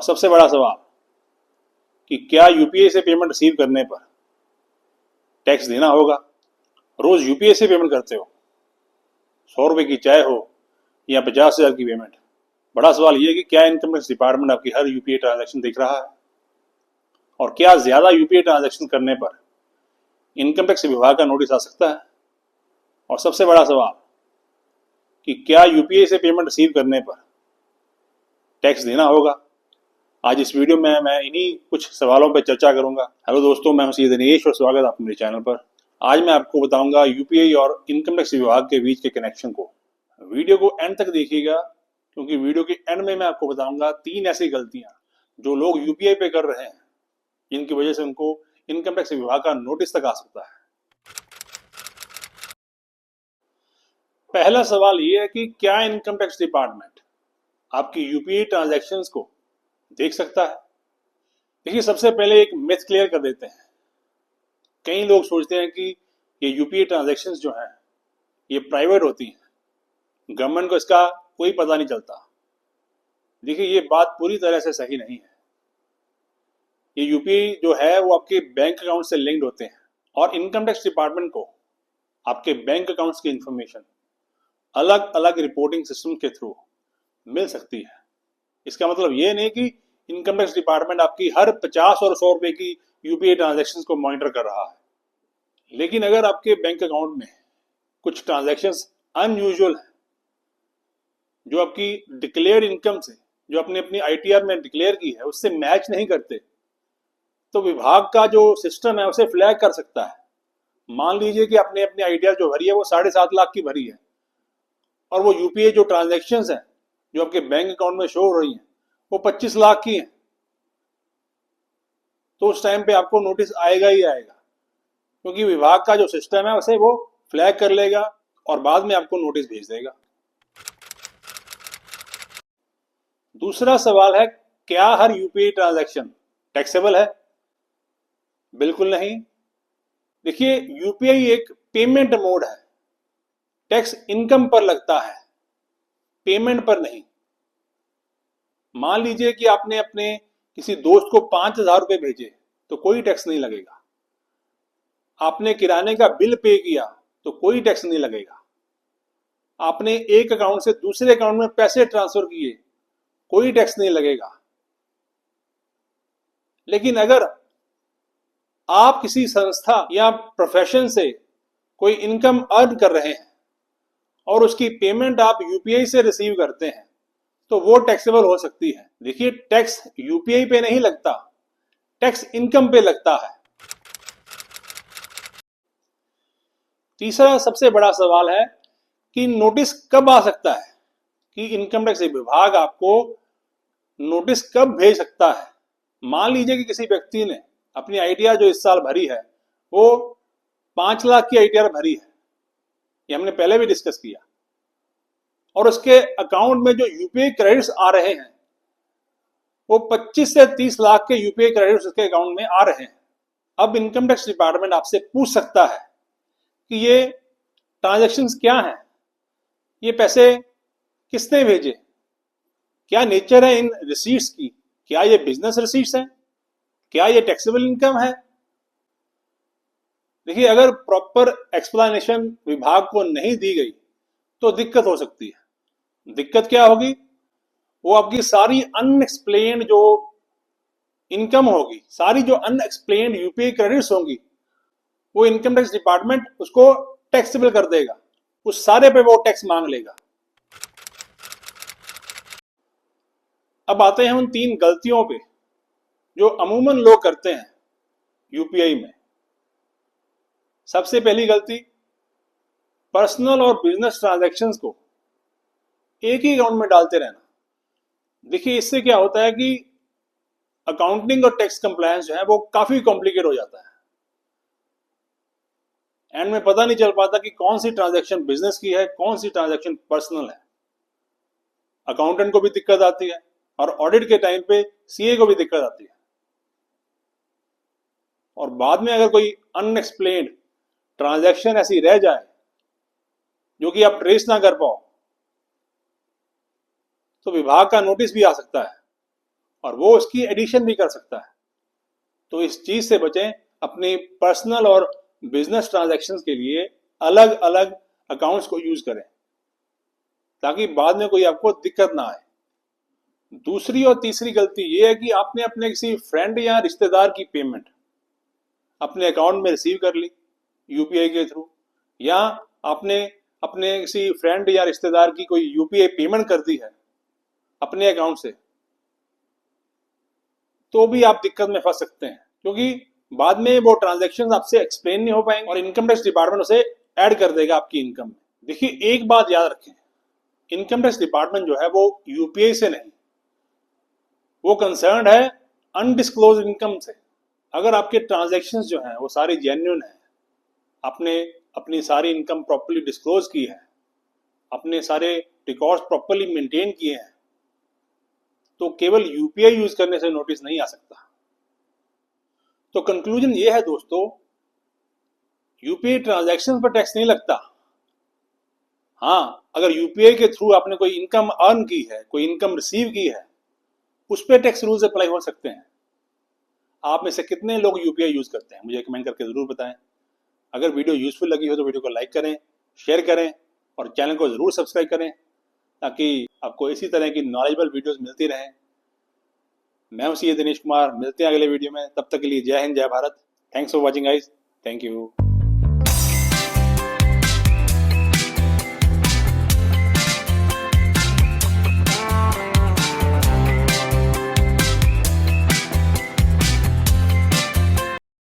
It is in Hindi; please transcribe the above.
और सबसे बड़ा सवाल कि क्या यूपीआई से पेमेंट रिसीव करने पर टैक्स देना होगा। रोज यूपीआई से पेमेंट करते हो, 100 रुपए की चाय हो या 50,000 की पेमेंट। बड़ा सवाल यह है कि क्या इनकम टैक्स डिपार्टमेंट आपकी हर यूपीआई ट्रांजैक्शन देख रहा है, और क्या ज्यादा यूपीआई ट्रांजैक्शन करने पर इनकम टैक्स विभाग का नोटिस आ सकता है। और सबसे बड़ा सवाल कि क्या यूपीआई से पेमेंट रिसीव करने पर टैक्स देना होगा। आज इस वीडियो में मैं इन्हीं कुछ सवालों पर चर्चा करूंगा। हेलो दोस्तों, मैं हूं सी दिनेश और स्वागत है आपका मेरे चैनल पर। आज मैं आपको बताऊंगा यूपीआई और इनकम टैक्स विभाग के बीच के कनेक्शन को। वीडियो को एंड तक देखिएगा, क्योंकि वीडियो के एंड में मैं आपको बताऊंगा 3 ऐसी गलतियां जो लोग यूपीआई पे कर रहे हैं, जिनकी वजह से उनको इनकम टैक्स विभाग का नोटिस तक आ सकता है। पहला सवाल यह है कि क्या इनकम टैक्स डिपार्टमेंट आपकी यूपीआई ट्रांजैक्शंस को देख सकता है। देखिए, सबसे पहले एक मिथ क्लियर कर देते हैं। कई लोग सोचते हैं कि ये यूपीआई ट्रांजैक्शंस जो हैं ये प्राइवेट होती हैं, गवर्नमेंट को इसका कोई पता नहीं चलता। देखिए, ये बात पूरी तरह से सही नहीं है। ये यूपीआई जो है वो आपके बैंक अकाउंट से लिंक्ड होते हैं, और इनकम टैक्स डिपार्टमेंट को आपके बैंक अकाउंट्स की इंफॉर्मेशन अलग अलग रिपोर्टिंग सिस्टम के थ्रू मिल सकती है। इसका मतलब ये नहीं कि इनकम टैक्स डिपार्टमेंट आपकी हर 50 और 100 रुपए की यूपीआई ट्रांजैक्शंस को मॉनिटर कर रहा है। लेकिन अगर आपके बैंक अकाउंट में कुछ ट्रांजैक्शंस अनयूजुअल है, जो आपकी डिक्लेयर्ड इनकम से, जो आपने अपनी आईटीआर में डिक्लेयर की है, उससे मैच नहीं करते, तो विभाग का जो सिस्टम है उसे फ्लैग कर सकता है। मान लीजिए कि आपने अपनी आईटीआर जो भरी है वो 7.5 लाख की भरी है, और वो यूपीआई जो ट्रांजैक्शंस हैं जो आपके बैंक अकाउंट में शो हो रही हैं वो 25 लाख की हैं, तो उस टाइम पे आपको नोटिस आएगा ही आएगा, क्योंकि विभाग का जो सिस्टम है उसे वो फ्लैग कर लेगा और बाद में आपको नोटिस भेज देगा। दूसरा सवाल है, क्या हर यूपीआई ट्रांजैक्शन टैक्सेबल है। बिल्कुल नहीं। देखिए, यूपीआई एक पेमेंट मोड है, टैक्स इनकम पर लगता है, पेमेंट पर नहीं। मान लीजिए कि आपने अपने किसी दोस्त को 5,000 रुपए भेजे तो कोई टैक्स नहीं लगेगा। आपने किराने का बिल पे किया तो कोई टैक्स नहीं लगेगा। आपने एक अकाउंट से दूसरे अकाउंट में पैसे ट्रांसफर किए, कोई टैक्स नहीं लगेगा। लेकिन अगर आप किसी संस्था या प्रोफेशन से कोई इनकम अर्न कर रहे हैं और उसकी पेमेंट आप यूपीआई से रिसीव करते हैं, तो वो टैक्सेबल हो सकती है। देखिए, टैक्स यूपीआई पे नहीं लगता, टैक्स इनकम पे लगता है। तीसरा सबसे बड़ा सवाल है कि नोटिस कब आ सकता है, कि इनकम टैक्स विभाग आपको नोटिस कब भेज सकता है। मान लीजिए कि किसी व्यक्ति ने अपनी आईटीआर जो इस साल भरी है वो 5 लाख की आईटीआर भरी है, ये हमने पहले भी डिस्कस किया, और उसके अकाउंट में जो यूपीआई क्रेडिट्स आ रहे हैं वो 25 से 30 लाख के यूपीआई क्रेडिट्स उसके अकाउंट में आ रहे हैं। अब इनकम टैक्स डिपार्टमेंट आपसे पूछ सकता है कि ये ट्रांजैक्शंस क्या हैं, ये पैसे किसने भेजे, क्या नेचर है इन रिसीट्स की, क्या ये बिजनेस रिसीट्स हैं, क्या ये टैक्सेबल इनकम है। देखिए, अगर प्रॉपर एक्सप्लेनेशन विभाग को नहीं दी गई तो दिक्कत हो सकती है। दिक्कत क्या होगी, वो आपकी सारी अनएक्सप्लेन्ड जो इनकम होगी, सारी जो अनएक्सप्लेन्ड यूपीआई क्रेडिट्स होंगी, वो इनकम टैक्स डिपार्टमेंट उसको टैक्सेबल कर देगा, उस सारे पे वो टैक्स मांग लेगा। अब आते हैं उन 3 गलतियों पे जो अमूमन लोग करते हैं यूपीआई में। सबसे पहली गलती, पर्सनल और बिजनेस ट्रांजैक्शंस को एक ही अकाउंट में डालते रहना। देखिए, इससे क्या होता है कि अकाउंटिंग और टैक्स कंप्लायंस जो है वो काफी कॉम्प्लिकेट हो जाता है। एंड में पता नहीं चल पाता कि कौन सी ट्रांजैक्शन बिजनेस की है, कौन सी ट्रांजैक्शन पर्सनल है। अकाउंटेंट को भी दिक्कत आती है, और ऑडिट के टाइम पे सीए को भी दिक्कत आती है। और बाद में अगर कोई अनएक्सप्लेन्ड ट्रांजैक्शन ऐसी रह जाए जो कि आप ट्रेस ना कर पाओ, तो विभाग का नोटिस भी आ सकता है, और वो उसकी एडिशन भी कर सकता है। तो इस चीज से बचें, अपनी पर्सनल और बिजनेस ट्रांजैक्शंस के लिए अलग अलग अकाउंट्स को यूज करें, ताकि बाद में कोई आपको दिक्कत ना आए। दूसरी और तीसरी गलती ये है कि आपने अपने किसी फ्रेंड या रिश्तेदार की पेमेंट अपने अकाउंट में रिसीव कर ली यूपीआई के थ्रू, या आपने अपने किसी फ्रेंड या रिश्तेदार की कोई यूपीआई पेमेंट कर दी है अपने अकाउंट से, तो भी आप दिक्कत में फंस सकते हैं, क्योंकि बाद में वो ट्रांजैक्शन आपसे एक्सप्लेन नहीं हो पाएंगे और इनकम टैक्स डिपार्टमेंट उसे ऐड कर देगा आपकी इनकम में। देखिए, एक बात याद रखें, इनकम टैक्स डिपार्टमेंट जो है वो यूपीआई से नहीं, वो कंसर्न है अनडिस्क्लोज इनकम से। अगर आपके ट्रांजैक्शंस जो हैं वो सारी जेन्युइन है, आपने अपनी सारी इनकम प्रॉपर्ली डिस्क्लोज की है, अपने सारे रिकॉर्ड्स प्रॉपर्ली मेंटेन किए हैं, तो केवल यूपीआई यूज करने से नोटिस नहीं आ सकता। तो कंक्लूजन ये है दोस्तों, यूपीआई ट्रांजैक्शंस पर टैक्स नहीं लगता। हाँ, अगर यूपीआई के थ्रू आपने कोई इनकम अर्न की है, कोई इनकम रिसीव की है, उस पर टैक्स रूल्स अप्लाई हो सकते हैं। आप में से कितने लोग यूपीआई यूज करते हैं, मुझे कमेंट करके जरूर बताएं। अगर वीडियो यूजफुल लगी हो तो वीडियो को लाइक करें, शेयर करें और चैनल को जरूर सब्सक्राइब करें, ताकि आपको इसी तरह की नॉलेजेबल वीडियोस मिलती रहें। मैं हूं दिनेश कुमार, मिलते हैं अगले वीडियो में। तब तक के लिए जय हिंद, जय Bharat. Thanks for watching guys, thank you.